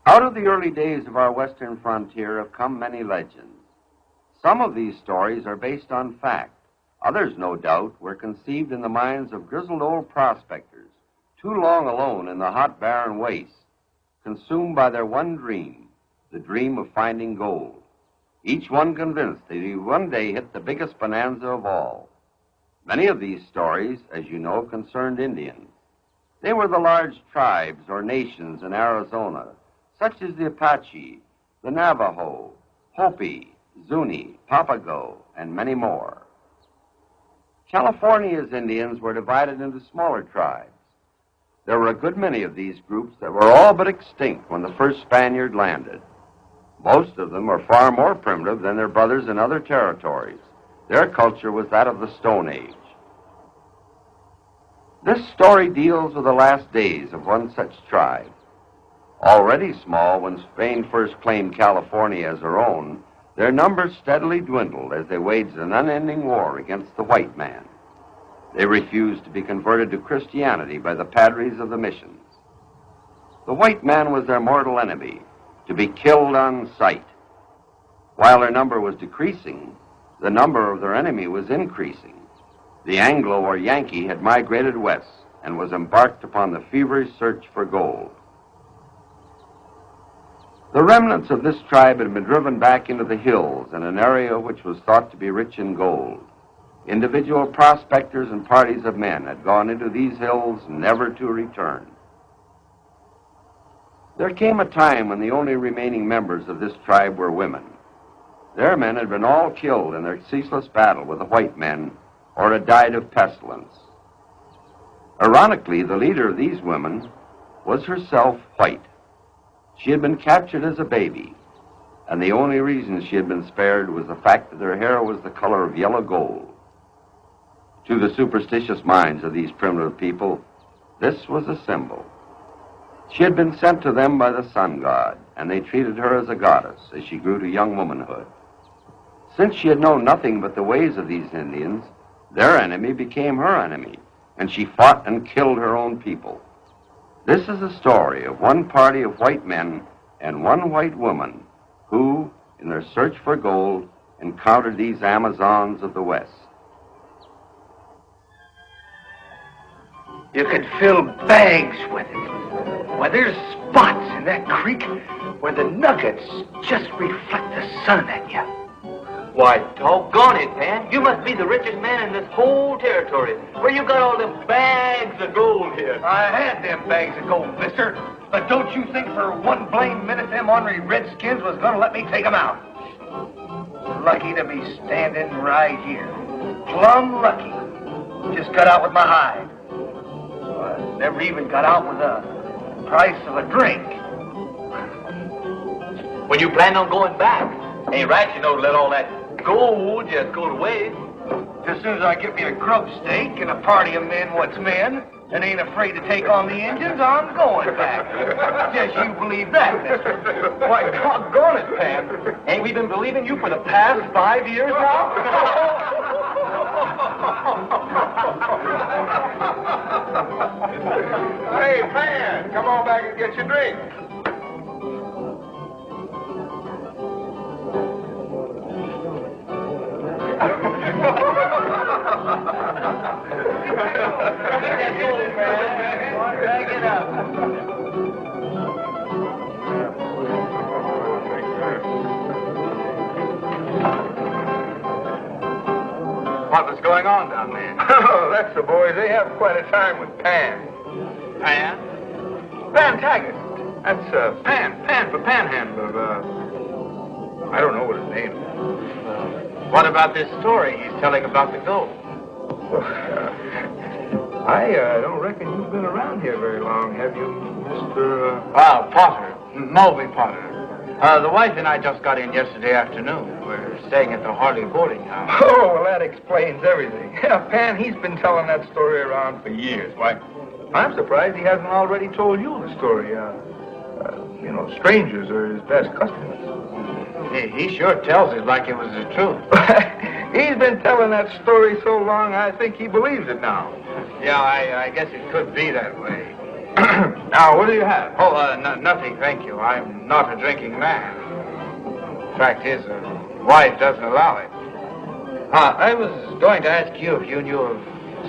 Out of the early days of our western frontier have come many legends. Some of these stories are based on fact. Others, no doubt, were conceived in the minds of grizzled old prospectors, too long alone in the hot, barren wastes, consumed by their one dream, the dream of finding gold. Each one convinced that he would one day hit the biggest bonanza of all. Many of these stories, as you know, concerned Indians. They were the large tribes or nations in Arizona, such as the Apache, the Navajo, Hopi, Zuni, Papago, and many more. California's Indians were divided into smaller tribes. There were a good many of these groups that were all but extinct when the first Spaniard landed. Most of them were far more primitive than their brothers in other territories. Their culture was that of the Stone Age. This story deals with the last days of one such tribe. Already small when Spain first claimed California as her own, their numbers steadily dwindled as they waged an unending war against the white man. They refused to be converted to Christianity by the padres of the missions. The white man was their mortal enemy, to be killed on sight. While their number was decreasing, the number of their enemy was increasing. The Anglo or Yankee had migrated west and was embarked upon the feverish search for gold. The remnants of this tribe had been driven back into the hills in an area which was thought to be rich in gold. Individual prospectors and parties of men had gone into these hills never to return. There came a time when the only remaining members of this tribe were women. Their men had been all killed in their ceaseless battle with the white men or had died of pestilence. Ironically, the leader of these women was herself white. She had been captured as a baby, and the only reason she had been spared was the fact that her hair was the color of yellow gold. To the superstitious minds of these primitive people, this was a symbol. She had been sent to them by the sun god, and they treated her as a goddess as she grew to young womanhood. Since she had known nothing but the ways of these Indians, their enemy became her enemy, and she fought and killed her own people. This is a story of one party of white men and one white woman who, in their search for gold, encountered these Amazons of the West. You could fill bags with it. Why, there's spots in that creek where the nuggets just reflect the sun at you. Why, doggone it, Pan. You must be the richest man in this whole territory. Where you got all them bags of gold here? I had them bags of gold, mister. But don't you think for one blame minute them ornery redskins was gonna let me take them out. Lucky to be standing right here. Plumb lucky. Just got out with my hide. Never even got out with the price of a drink. When you plan on going back, ain't right, you know, to let all that gold just go to waste. As soon as I get me a grub steak and a party of men what's men and ain't afraid to take on the Indians, I'm going back. Just you believe that, mister. Why, doggone it, Pan. Ain't we been believing you for the past 5 years now? Hey, Pan, come on back and get your drink. Drag it up. What was going on down there? Oh, that's the boys. They have quite a time with Pan. Pan? Pan Taggart. That's Pan for Panhandler. I don't know what his name is. What about this story he's telling about the gold? I don't reckon you've been around here very long, have you, Mr. Potter. Mulvey Potter. The wife and I just got in yesterday afternoon. We're staying at the Harley boarding house. Oh, well, that explains everything. Yeah, Pan, he's been telling that story around for years. Why, I'm surprised he hasn't already told you the story. You know, strangers are his best customers. He sure tells it like it was the truth. He's been telling that story so long, I think he believes it now. Yeah, I guess it could be that way. Now, what do you have? Oh, nothing, thank you. I'm not a drinking man. Fact is, wife doesn't allow it. I was going to ask you if you knew of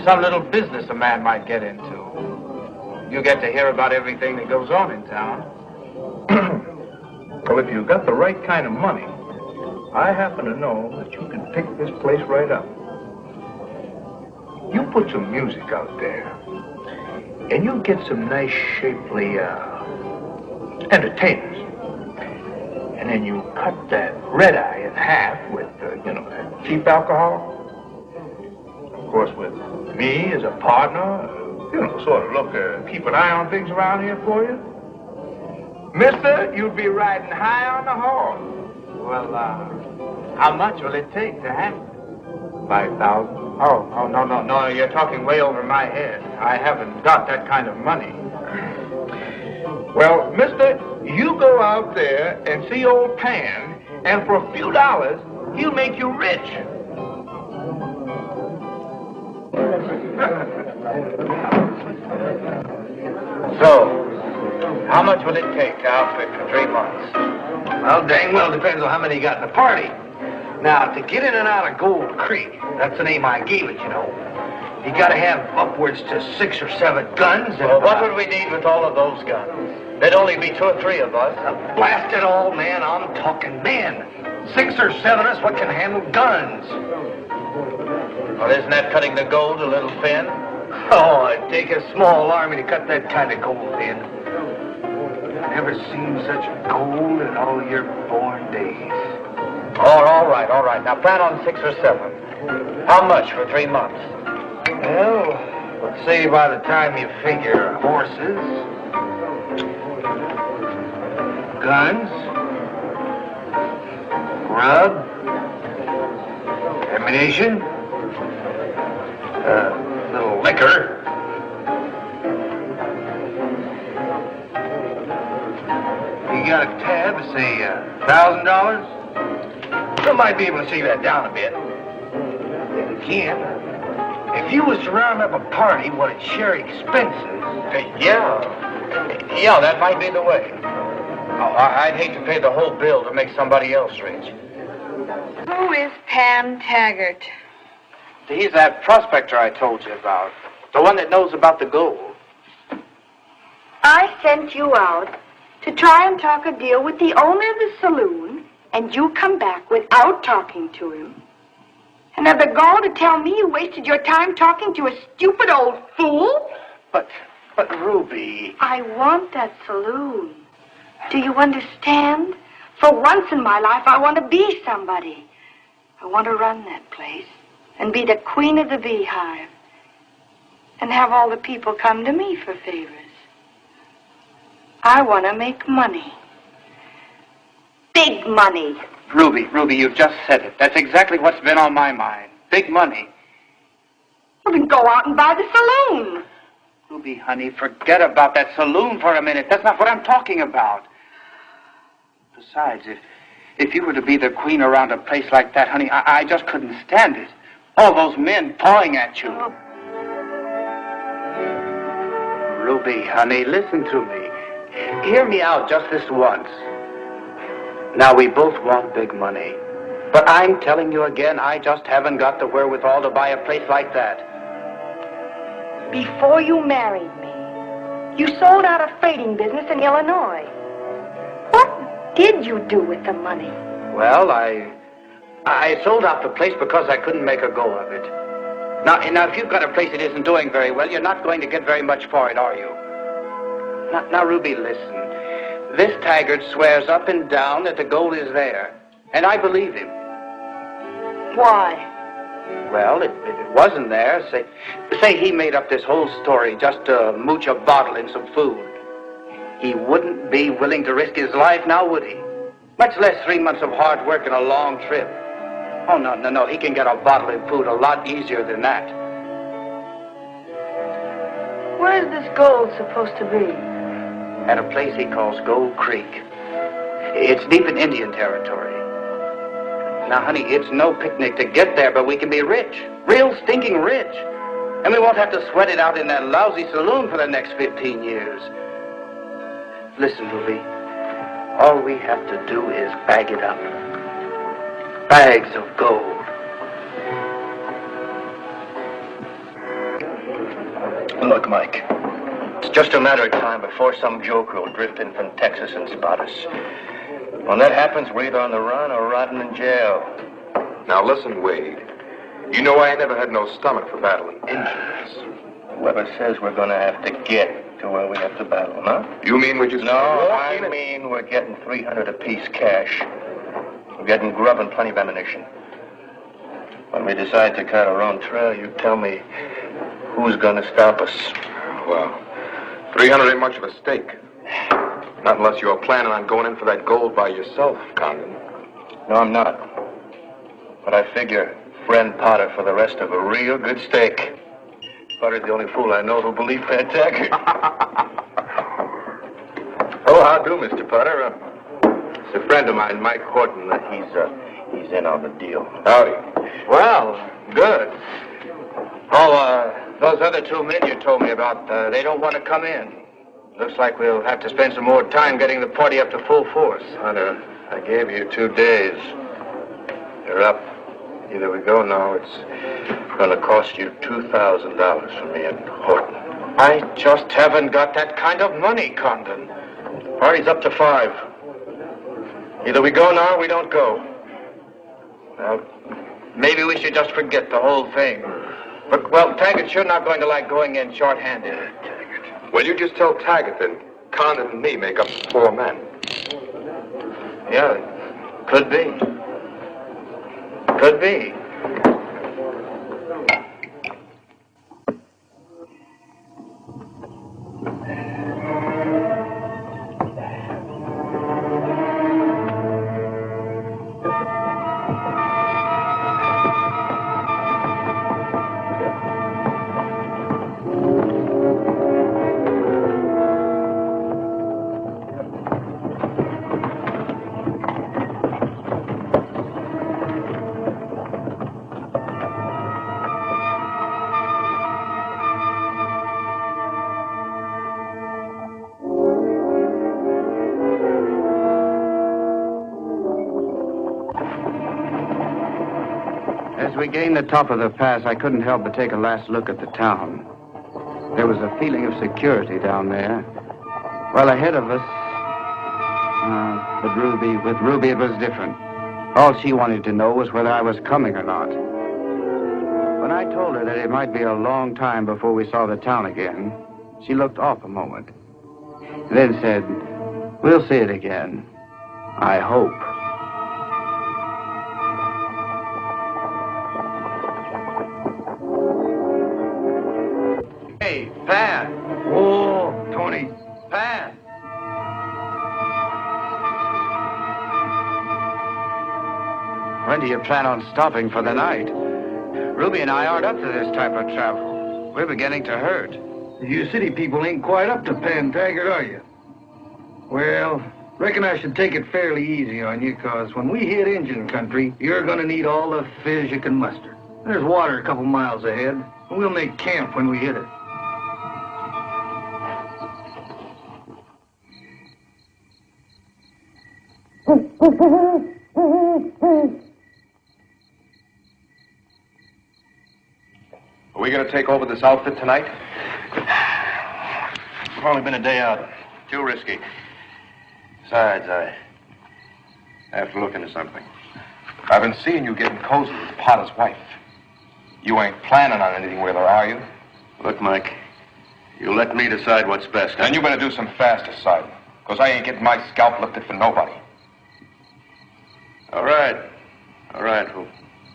some little business a man might get into. You get to hear about everything that goes on in town. Well, if you've got the right kind of money, I happen to know that you can pick this place right up. You put some music out there, and you get some nice, shapely, entertainers. And then you cut that red eye in half with, that cheap alcohol. Of course, with me as a partner, sort of keep an eye on things around here for you. Mister, you'd be riding high on the horse. Well, how much will it take to handle it? 5,000. Oh, no, you're talking way over my head. I haven't got that kind of money. Well, mister, you go out there and see old Pan, and for a few dollars, he'll make you rich. So, how much will it take to outfit for 3 months? Well, dang well depends on how many you got in the party. Now, to get in and out of Gold Creek, that's the name I gave it, you gotta have upwards to 6 or 7 guns. And Well, what would we need with all of those guns? There'd only be 2 or 3 of us. Blast it all, man, I'm talking men. 6 or 7 of us, what can handle guns? Well, isn't that cutting the gold a little thin? Oh, it'd take a small army to cut that kind of gold in. Never seen such gold in all your born days. Oh, all right. Now plan on 6 or 7. How much for 3 months? Well, let's say by the time you figure horses, guns, grub, ammunition, little liquor. You got a tab, say $1,000? I might be able to save that down a bit. If you can. If you was to round up a party, what'd share expenses? Yeah, that might be the way. Oh, I'd hate to pay the whole bill to make somebody else rich. Who is Pan Taggart? He's that prospector I told you about. The one that knows about the gold. I sent you out to try and talk a deal with the owner of the saloon, and you come back without talking to him. And have the gall to tell me you wasted your time talking to a stupid old fool? But Ruby... I want that saloon. Do you understand? For once in my life, I want to be somebody. I want to run that place and be the queen of the beehive and have all the people come to me for favors. I want to make money. Big money. Ruby, you've just said it. That's exactly what's been on my mind. Big money. Well, then go out and buy the saloon. Ruby, honey, forget about that saloon for a minute. That's not what I'm talking about. Besides, if you were to be the queen around a place like that, honey, I just couldn't stand it. All those men pawing at you. Oh. Ruby, honey, listen to me. Hear me out just this once. Now, we both want big money. But I'm telling you again, I just haven't got the wherewithal to buy a place like that. Before you married me, you sold out a freighting business in Illinois. What did you do with the money? Well, I sold out the place because I couldn't make a go of it. Now, if you've got a place that isn't doing very well, you're not going to get very much for it, are you? Now, Ruby, listen. This Taggart swears up and down that the gold is there, and I believe him. Why? Well, if it wasn't there, say he made up this whole story just to mooch a bottle and some food. He wouldn't be willing to risk his life now, would he? Much less 3 months of hard work and a long trip. Oh, no, he can get a bottle and food a lot easier than that. Where's this gold supposed to be? At a place he calls Gold Creek. It's deep in Indian territory. Now, honey, it's no picnic to get there, but we can be rich. Real stinking rich. And we won't have to sweat it out in that lousy saloon for the next 15 years. Listen, Ruby. All we have to do is bag it up. Bags of gold. Look, Mike. It's just a matter of time before some joker will drift in from Texas and spot us. When that happens, we're either on the run or rotting in jail. Now listen, Wade. You know I ain't never had no stomach for battling Injuns. Whoever says we're going to have to get to where we have to battle, huh? You mean we just... No, I mean we're getting $300 apiece cash. We're getting grub and plenty of ammunition. When we decide to cut our own trail, you tell me who's going to stop us. Well, 300 ain't much of a stake. Not unless you're planning on going in for that gold by yourself, Condon. No, I'm not. But I figure friend Potter for the rest of a real good stake. Potter's the only fool I know who'll believe Pat Taggart. Oh, how do, Mr. Potter? It's a friend of mine, Mike Horton. He's in on the deal. Howdy. Well, good. Oh, those other two men you told me about, they don't want to come in. Looks like we'll have to spend some more time getting the party up to full force. Hunter, I gave you 2 days. You're up. Either we go now, it's going to cost you $2,000 for me and Horton. I just haven't got that kind of money, Condon. Party's up to 5. Either we go now or we don't go. Now, maybe we should just forget the whole thing. But, well, Taggart's sure not going to like going in short-handed. Well, you just tell Taggart that Condon and me make up 4 men. Yeah, could be. Could be. As we gained the top of the pass, I couldn't help but take a last look at the town. There was a feeling of security down there. While ahead of us, with Ruby it was different. All she wanted to know was whether I was coming or not. When I told her that it might be a long time before we saw the town again, she looked off a moment, and then said, "We'll see it again. I hope." Hey, Pat. Oh, Tony. Pat. When do you plan on stopping for the night? Ruby and I aren't up to this type of travel. We're beginning to hurt. You city people ain't quite up to Pan Taggart, are you? Well, reckon I should take it fairly easy on you, 'cause when we hit Injun country, you're gonna need all the fizz you can muster. There's water a couple miles ahead, and we'll make camp when we hit it. Are we going to take over this outfit tonight? It's only been a day out. Too risky. Besides, I have to look into something. I've been seeing you getting cozy with Potter's wife. You ain't planning on anything with her, are you? Look, Mike, you let me decide what's best. And you better do some fast deciding, because I ain't getting my scalp lifted for nobody. All right.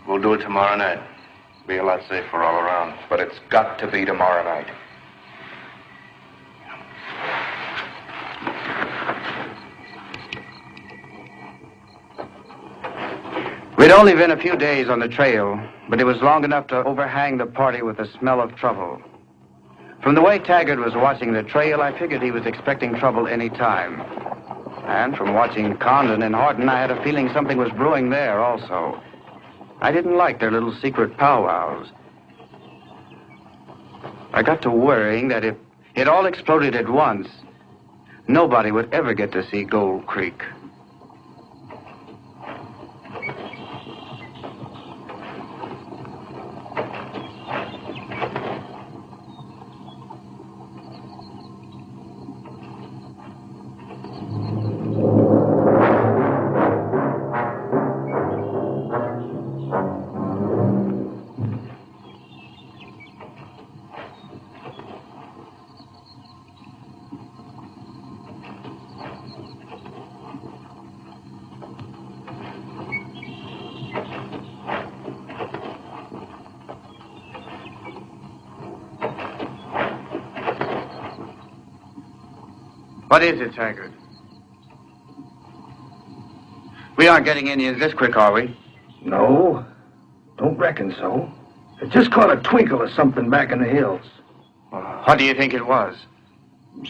We'll do it tomorrow night. Be a lot safer all around. But it's got to be tomorrow night. We'd only been a few days on the trail, but it was long enough to overhang the party with the smell of trouble. From the way Taggart was watching the trail, I figured he was expecting trouble any time. And from watching Condon and Horton, I had a feeling something was brewing there also. I didn't like their little secret powwows. I got to worrying that if it all exploded at once, nobody would ever get to see Gold Creek. What is it, Taggart? We aren't getting Indians this quick, are we? No, don't reckon so. I just caught a twinkle of something back in the hills. What do you think it was?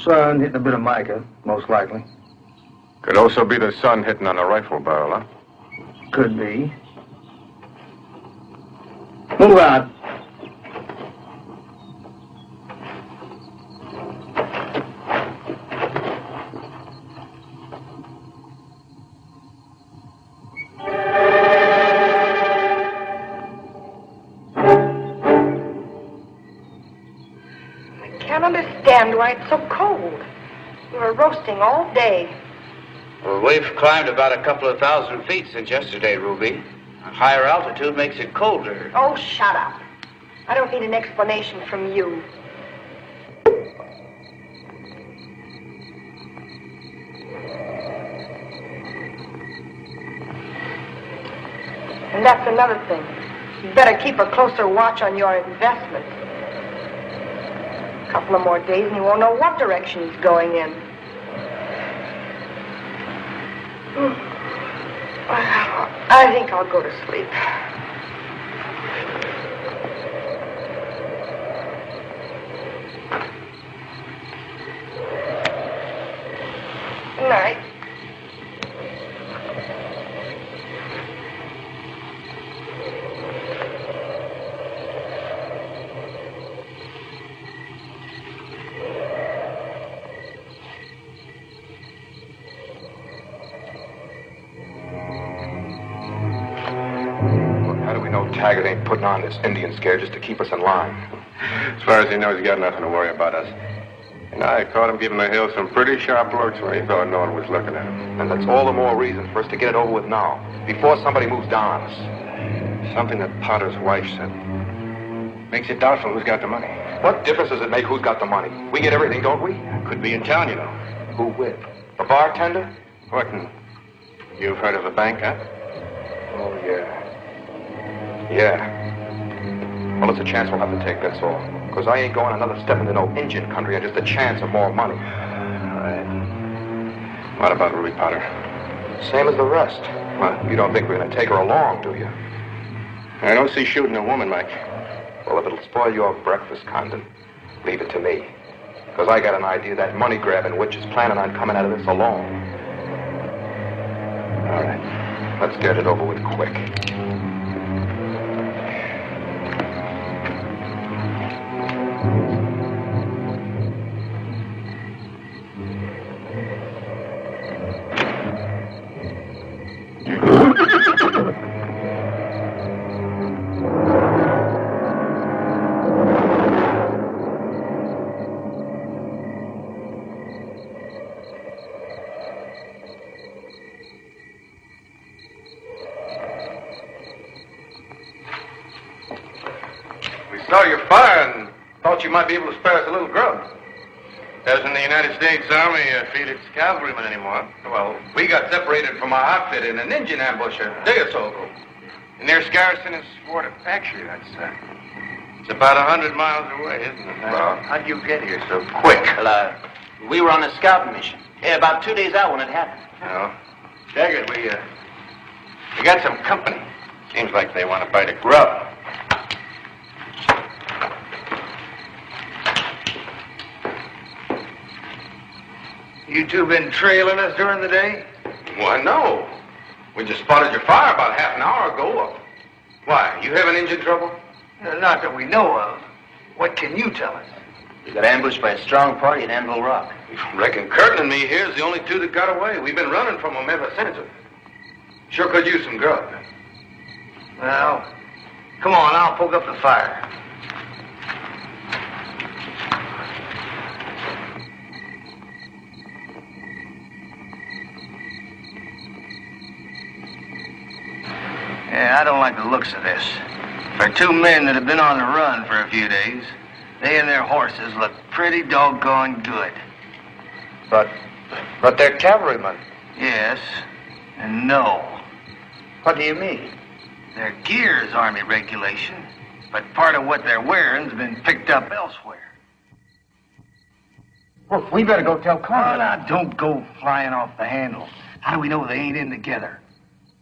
Sun hitting a bit of mica, most likely. Could also be the sun hitting on a rifle barrel, huh? Could be. Move out. Why it's so cold. We were roasting all day. Well, we've climbed about a couple of 1,000 feet since yesterday, Ruby. A higher altitude makes it colder. Oh, shut up. I don't need an explanation from you. And that's another thing. You better keep a closer watch on your investments. A couple of more days and you won't know what direction he's going in. I think I'll go to sleep. Good night. Taggart ain't putting on this Indian scare just to keep us in line. As far as he knows, he got nothing to worry about us. And I caught him giving the hill some pretty sharp looks when he thought no one was looking at him. And that's all the more reason for us to get it over with now, before somebody moves down on us. Something that Potter's wife said. Makes it doubtful who's got the money. What difference does it make who's got the money? We get everything, don't we? Could be in town, you know. Who with? The bartender? What? You've heard of a bank, huh? Oh, yeah. Yeah. Well, it's a chance we'll have to take, that's all. Because I ain't going another step into no Indian country on just a chance of more money. All right. What about Ruby Potter? Same as the rest. Well, you don't think we're going to take her along, do you? I don't see shooting a woman, Mike. Well, if it'll spoil your breakfast, Condon, leave it to me. Because I got an idea that money-grabbing witch is planning on coming out of this alone. All right. Let's get it over with quick. Saw your fire and thought you might be able to spare us a little grub. Doesn't the United States Army feed its cavalrymen anymore? Well, we got separated from our outfit in an Indian ambush a day or so ago. Near Scarson is Fort Apache. It's about 100 miles away, isn't it? Well, how'd you get here so quick? Well, we were on a scouting mission. About 2 days out when it happened. No. Taggart, we got some company. Seems like they want to bite a grub. You two been trailing us during the day? Why, no. We just spotted your fire about half an hour ago. Why, you having engine trouble? Not that we know of. What can you tell us? We got ambushed by a strong party at Anvil Rock. Reckon Curtin and me here's the only two that got away. We've been running from them ever since. Sure could use some grub. Well, come on, I'll poke up the fire. Yeah, I don't like the looks of this. For two men that have been on the run for a few days, they and their horses look pretty doggone good. But they're cavalrymen. Yes, and no. What do you mean? Their gear's Army regulation, but part of what they're wearing's been picked up elsewhere. Well, we better go tell Oh, Condon. now, don't go flying off the handle. How do we know they ain't in together?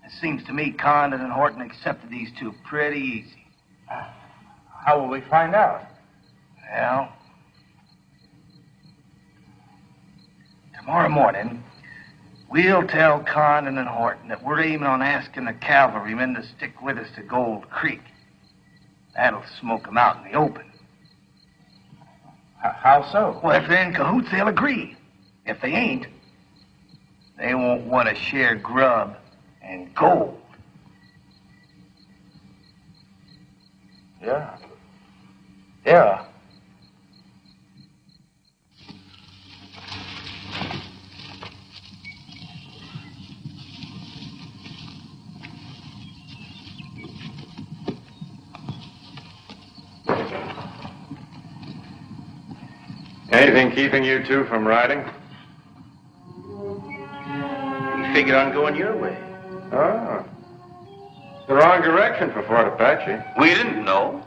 It seems to me Condon and Horton accepted these two pretty easy. How will we find out? Well, tomorrow morning, we'll tell Condon and Horton that we're aiming on asking the cavalrymen to stick with us to Gold Creek. That'll smoke them out in the open. How so? Well, if they're in cahoots, they'll agree. If they ain't, they won't want to share grub and gold. Yeah. Yeah. Anything keeping you two from riding? We figured on going your way. Oh. The wrong direction for Fort Apache. We didn't know.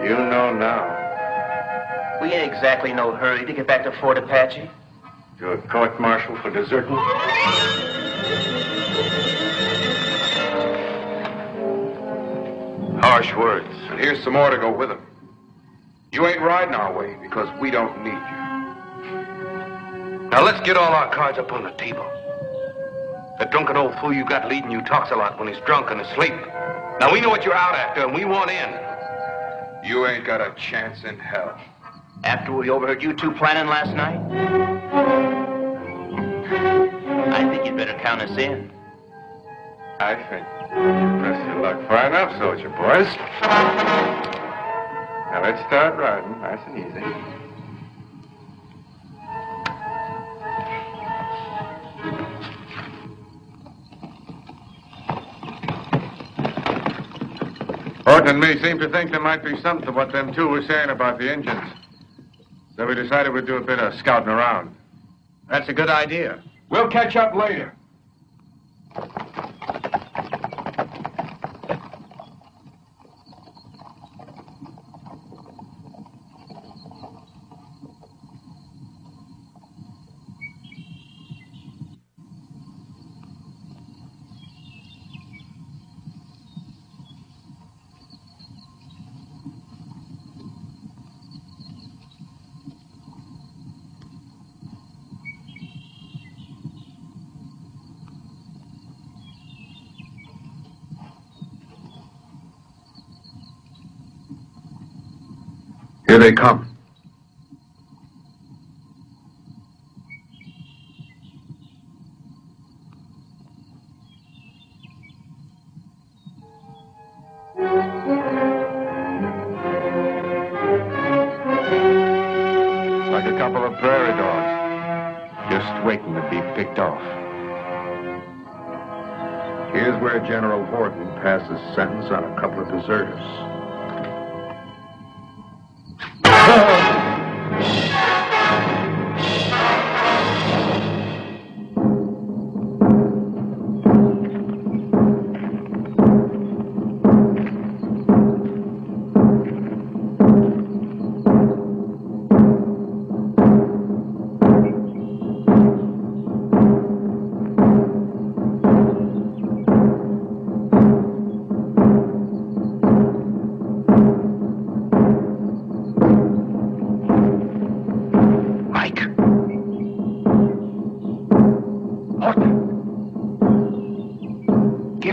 You know now. We ain't exactly no hurry to get back to Fort Apache. To a court-martial for deserting? Harsh words. And here's some more to go with them. You ain't riding our way because we don't need you. Now let's get all our cards up on the table. The drunken old fool you got leading you talks a lot when he's drunk and asleep. Now we know what you're out after and we want in. You ain't got a chance in hell. After we overheard you two planning last night? I think you'd better count us in. I think you press your luck far enough, soldier boys. Now let's start riding, nice and easy. Horton and me seem to think there might be something to what them two were saying about the Indians. So we decided we'd do a bit of scouting around. That's a good idea. We'll catch up later. Here they come. Like a couple of prairie dogs, just waiting to be picked off. Here's where General Horton passes sentence on a couple of deserters.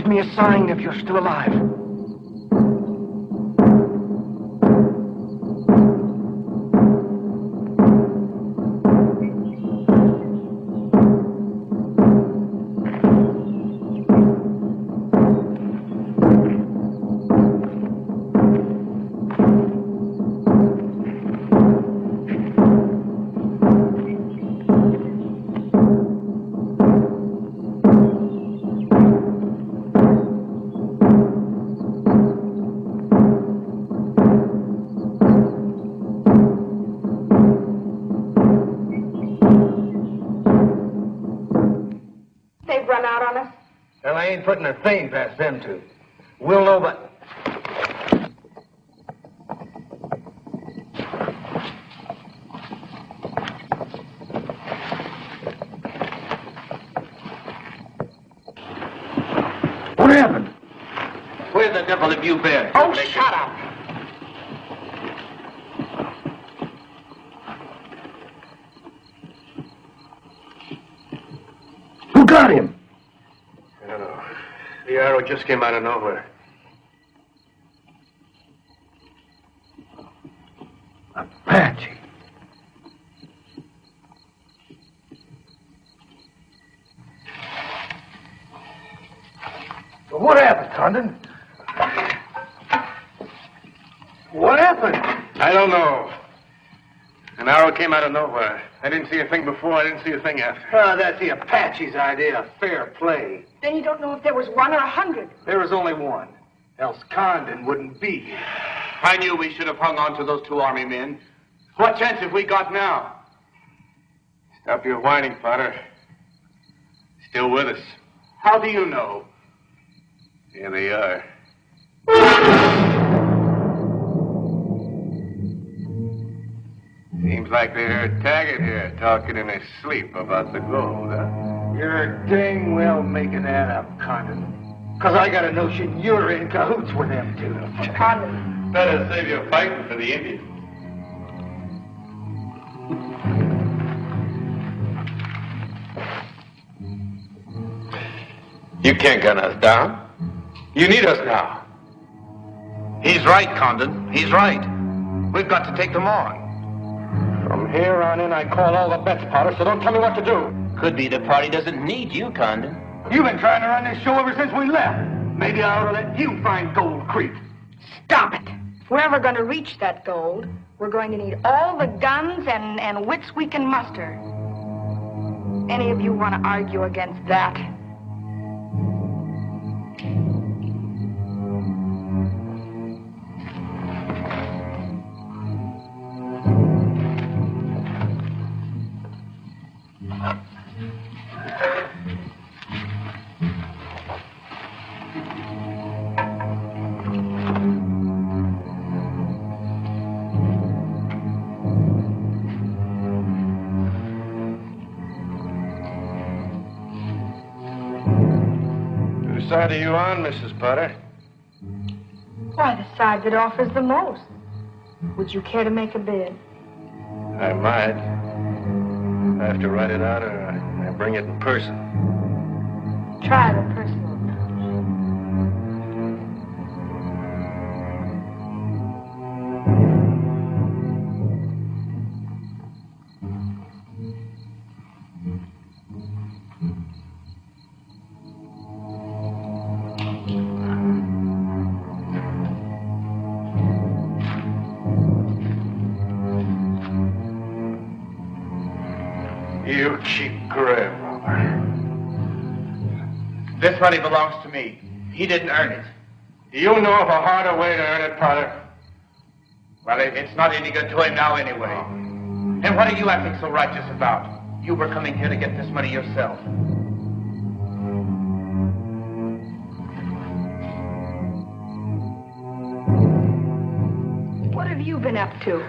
me a sign if you're still alive. run out on us? Well, I ain't putting a thing past them two. We'll know by... What happened? Where the devil have you been? Oh, shut up. Who got him? I don't know. The arrow just came out of nowhere. Apache. What happened, Condon? What happened? I don't know. An arrow came out of nowhere. I didn't see a thing before. I didn't see a thing after. That's the Apache's idea of fair play. Then you don't know if there was 1 or 100. There was only one. Else Condon wouldn't be here. I knew we should have hung on to those 2 army men. What chance have we got now? Stop your whining, Potter. Still with us. How do you know? Here they are. Seems like they heard Taggart here talking in his sleep about the gold, huh? You're dang well making that up, Condon. Because I got a notion you're in cahoots with them two. Condon. Better save your fighting for the Indians. You can't gun us down. You need us now. He's right, Condon. He's right. We've got to take them on. From here on in, I call all the bets, Potter, so don't tell me what to do. Could be the party doesn't need you, Condon. You've been trying to run this show ever since we left. Maybe I ought to let you find Gold Creek. Stop it. If we're ever going to reach that gold, we're going to need all the guns and wits we can muster. Any of you want to argue against that? Whose side are you on, Mrs. Potter? Why, the side that offers the most. Would you care to make a bid? I might. I have to write it out or I bring it in person. Try the personal. You cheap grave robber. This money belongs to me. He didn't earn it. Do you know of a harder way to earn it, Potter? Well, it's not any good to him now anyway. And what are you acting so righteous about? You were coming here to get this money yourself. What have you been up to?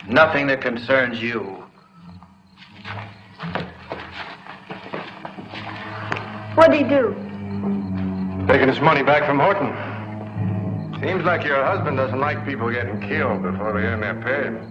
Nothing that concerns you. What'd he do? Taking his money back from Horton. Seems like your husband doesn't like people getting killed before they earn their pay.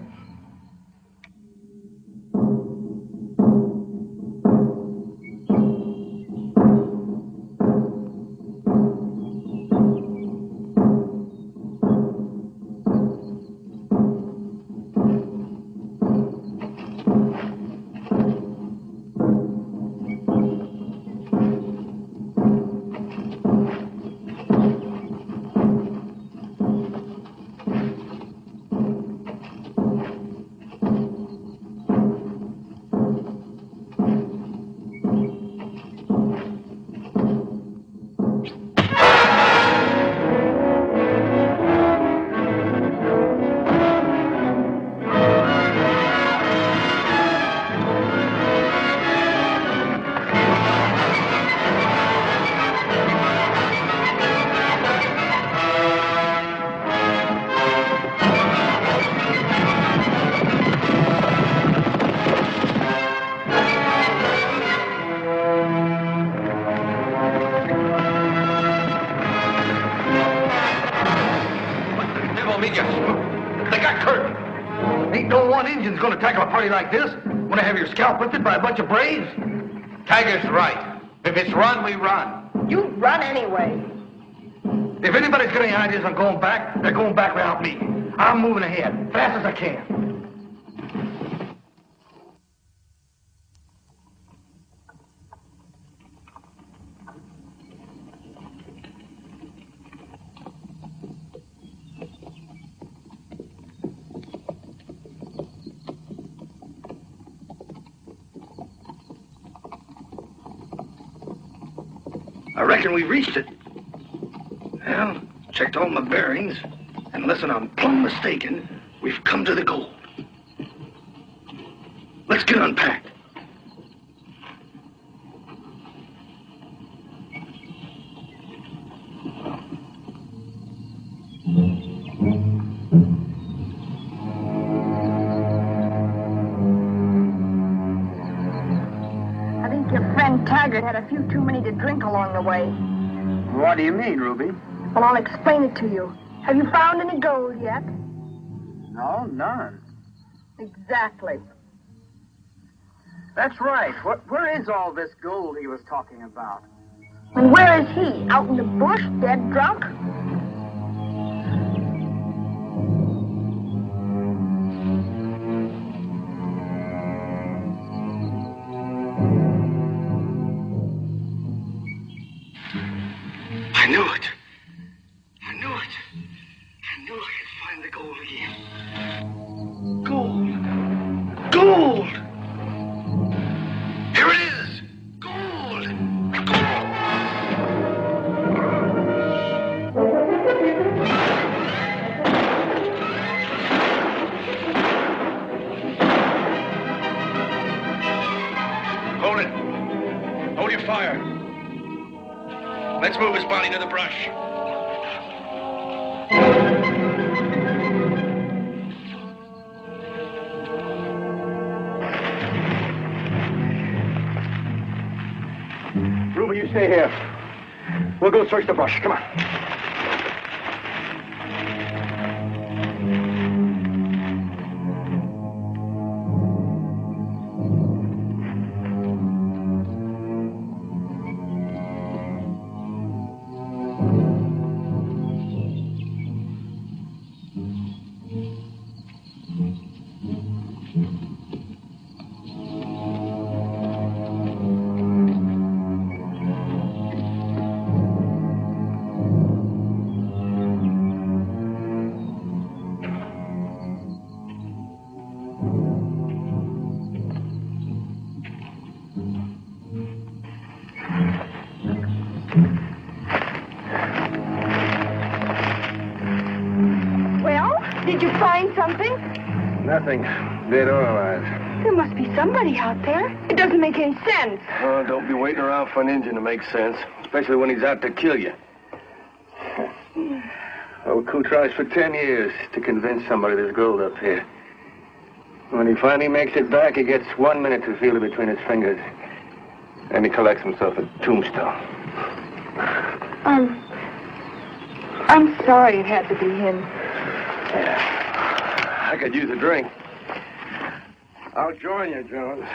one Indian's gonna tackle a party like this when I have your scalp lifted by a bunch of braves? Tiger's right. If it's run, we run. You run anyway. If anybody's got any ideas on going back, they're going back without me. I'm moving ahead, fast as I can. I reckon we've reached it. Well, checked all my bearings, and unless I'm plumb mistaken, we've come to the gold. Let's get unpacked. I think your friend Taggart had a few too many to drink along the way. What do you mean, Ruby? Well, I'll explain it to you. Have you found any gold yet? No, none. Exactly. That's right. Where is all this gold he was talking about? And where is he? Out in the bush, dead drunk? I knew it. I knew it. I knew I could find the gold again. Gold. Gold! Here it is! Gold! Gold! Hold it. Hold your fire. Let's move his body to the brush. Ruby, you stay here. We'll go search the brush. Come on. Did you find something? Nothing. Dead or alive. There must be somebody out there. It doesn't make any sense. Oh, don't be waiting around for an Indian to make sense, especially when he's out to kill you. Old Koo tries for 10 years to convince somebody there's gold up here. When he finally makes it back, he gets 1 minute to feel it between his fingers. Then he collects himself a tombstone. I'm sorry it had to be him. Yeah. I could use a drink. I'll join you, Jones.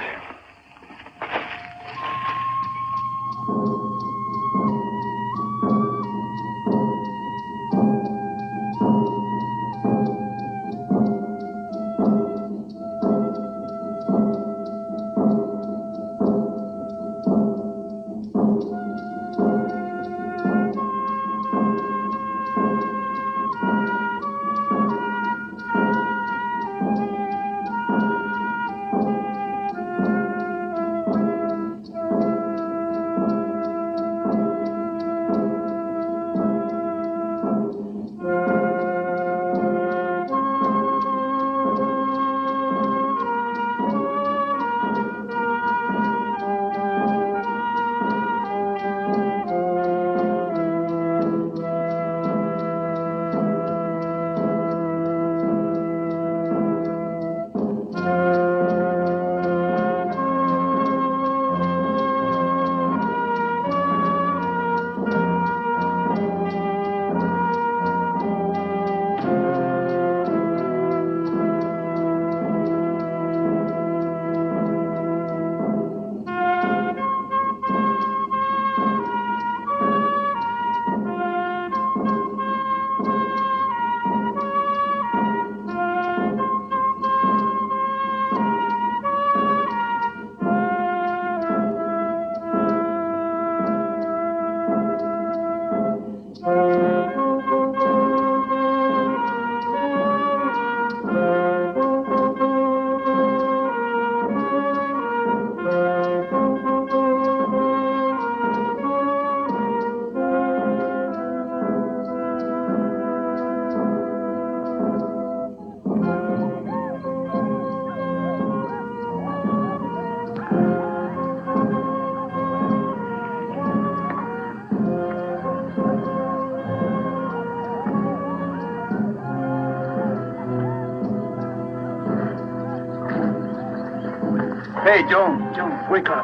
Hey, Jones, wake up.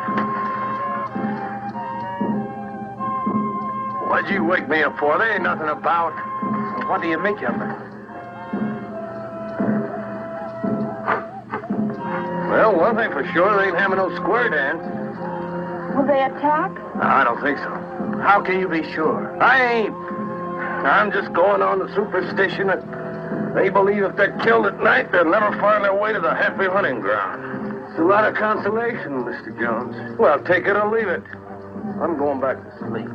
What'd you wake me up for? There ain't nothing about. What do you make of it? Well, one thing for sure, they ain't having no square dance. Will they attack? No, I don't think so. How can you be sure? I ain't. I'm just going on the superstition that they believe if they're killed at night, they'll never find their way to the happy hunting ground. It's a lot of consolation, Mr. Jones. Well, take it or leave it. I'm going back to sleep.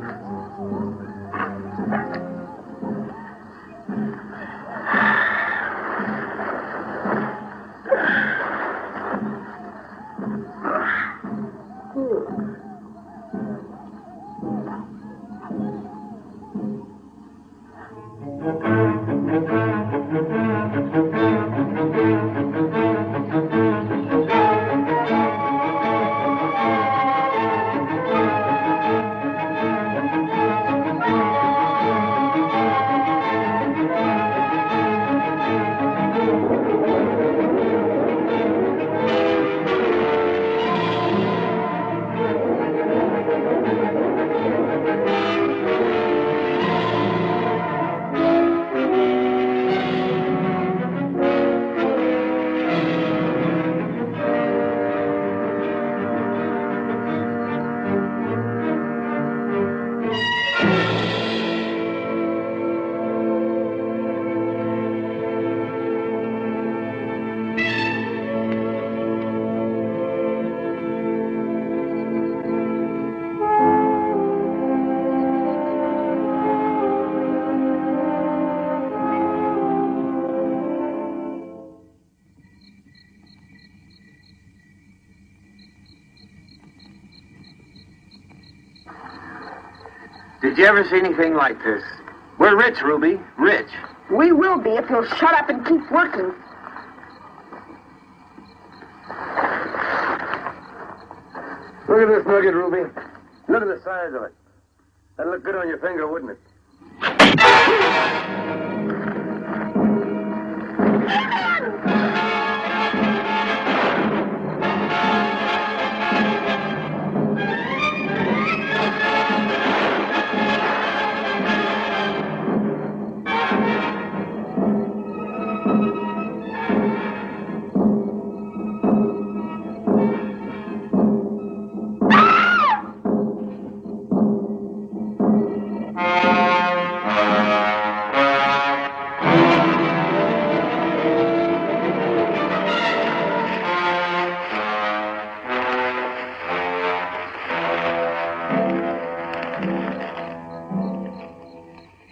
Did you ever see anything like this? We're rich, Ruby. Rich. We will be if you'll shut up and keep working. Look at this nugget, Ruby. Look at the size of it. That'd look good on your finger, wouldn't it?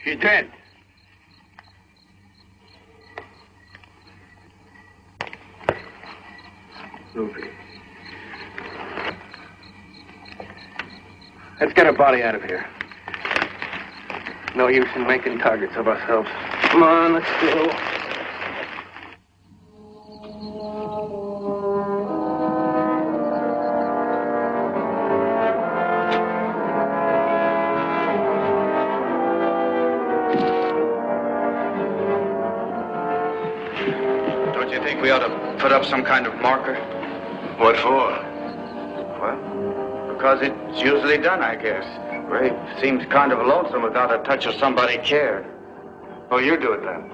She's dead. Ruby. Let's get her body out of here. No use in making targets of ourselves. Come on, let's go. Don't you think we ought to put up some kind of marker? What for? Well, because it's usually done, I guess. Grave seems kind of lonesome without a touch of somebody cared. Oh, you do it then.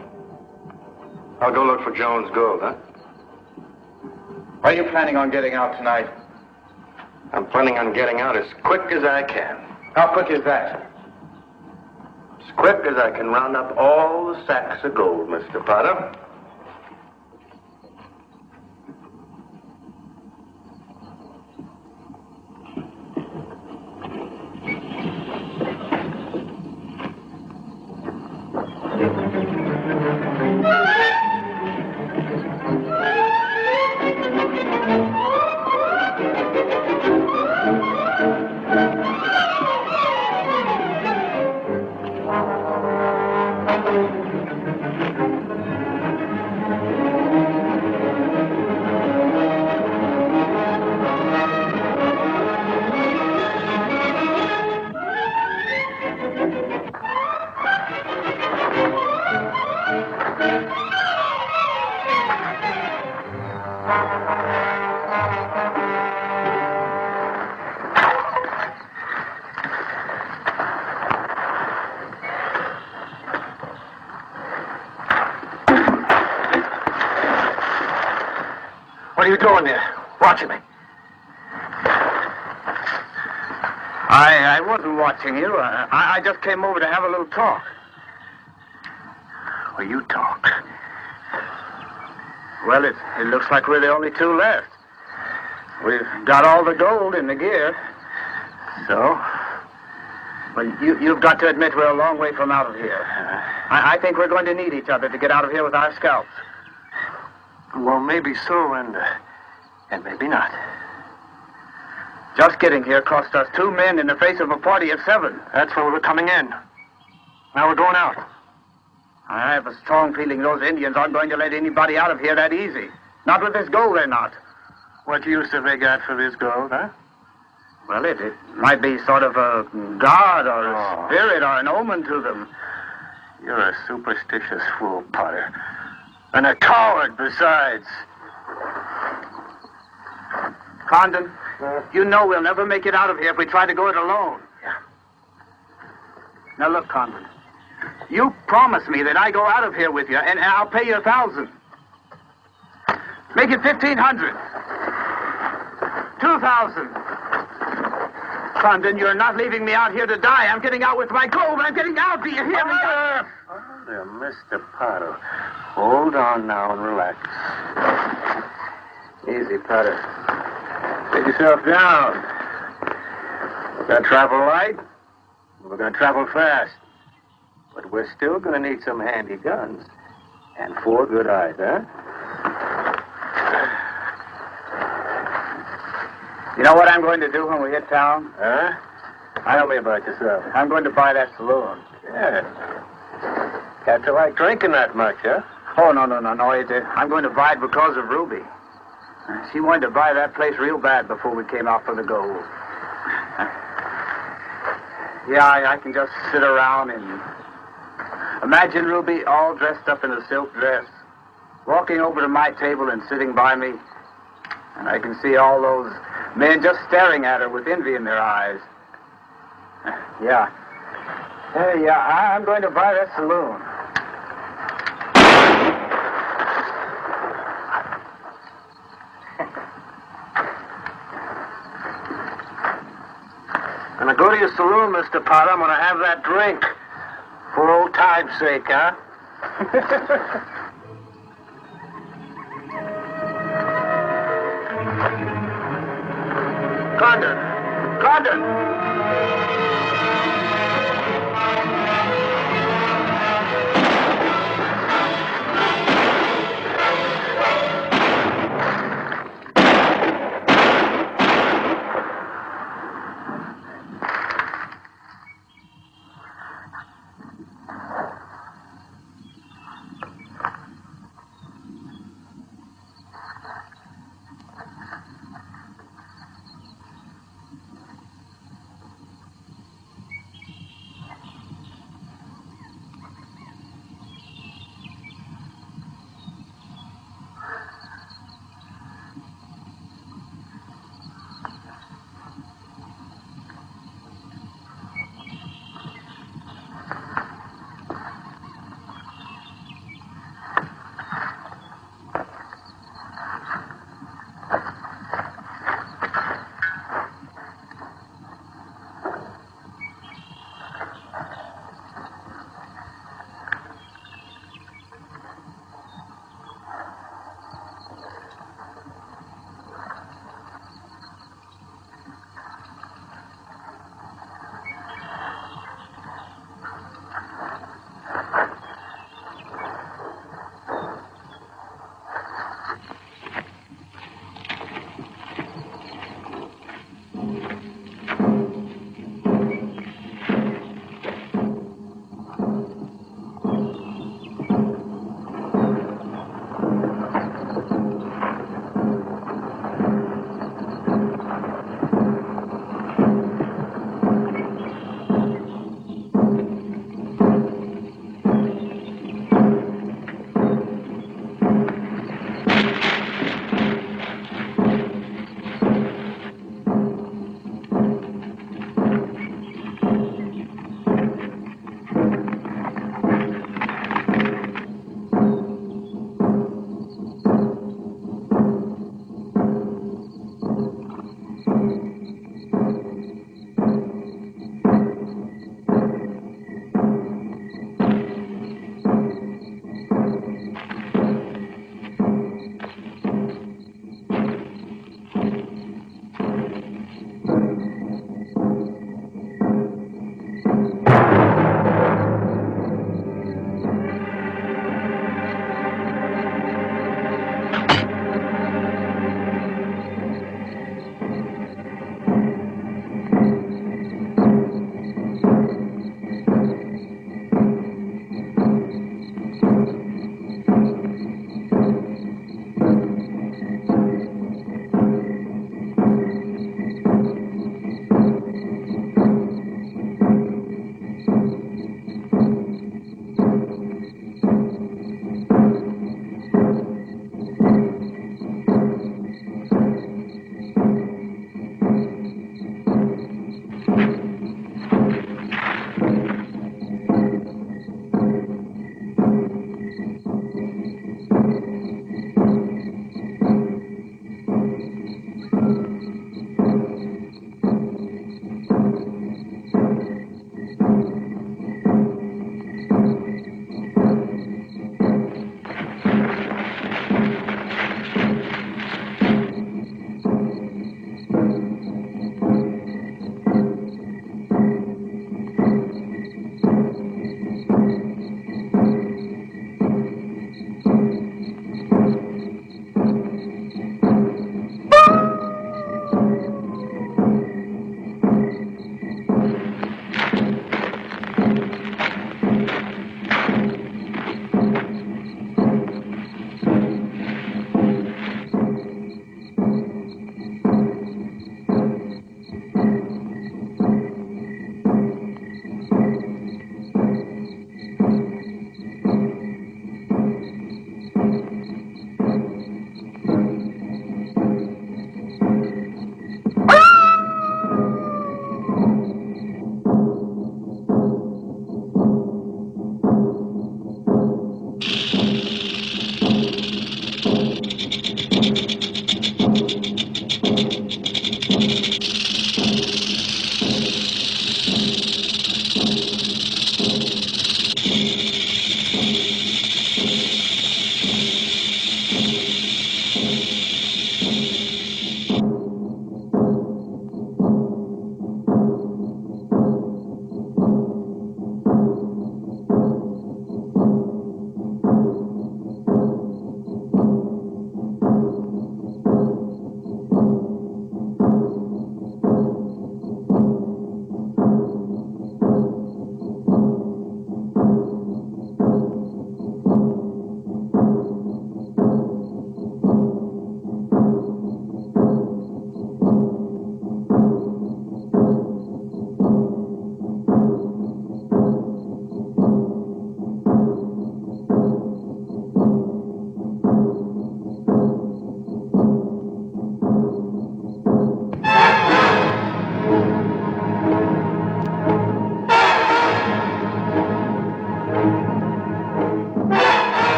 I'll go look for Jones Gold, huh? Are you planning on getting out tonight? I'm planning on getting out as quick as I can. How quick is that? As quick as I can round up all the sacks of gold, Mr. Potter. doing there? Watching me? I wasn't watching you. I just came over to have a little talk. Well, you talk. Well, it looks like we're the only two left. We've got all the gold in the gear. So? Well, you've got to admit we're a long way from out of here. I think we're going to need each other to get out of here with our scalps. Well, maybe so, and maybe not. Just getting here cost us 2 men in the face of a party of 7. That's when we were coming in. Now we're going out. I have a strong feeling those Indians aren't going to let anybody out of here that easy. Not with this gold, they're not. What use have they got for this gold, huh? Well, it might be sort of a god or a spirit or an omen to them. You're a superstitious fool, Potter. And a coward, besides. Condon, you know we'll never make it out of here if we try to go it alone. Yeah. Now, look, Condon. You promise me that I go out of here with you, and I'll pay you 1,000. Make it 1,500. 2,000. Condon, you're not leaving me out here to die. I'm getting out with my gold. I'm getting out. Do you hear me? There, Mr. Potter. Hold on now and relax. Easy, Potter. Take yourself down. We're going to travel light. We're going to travel fast. But we're still going to need some handy guns. And 4 good eyes, huh? You know what I'm going to do when we hit town? Huh? Tell me about yourself. I'm going to buy that saloon. Yeah. Got to like drinking that much, huh? Oh, no. I'm going to buy it because of Ruby. She wanted to buy that place real bad before we came out for the gold. Yeah, I can just sit around and imagine Ruby all dressed up in a silk dress, walking over to my table and sitting by me. And I can see all those men just staring at her with envy in their eyes. Yeah. I'm going to buy that saloon. When I go to your saloon, Mr. Potter, I'm going to have that drink. For old time's sake, huh? Condon!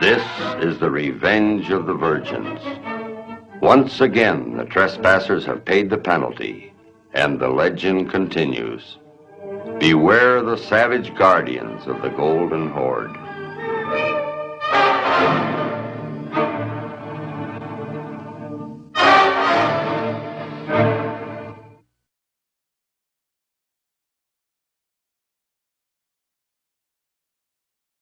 This is the revenge of the virgins. Once again, the trespassers have paid the penalty, and the legend continues. Beware the savage guardians of the Golden Horde.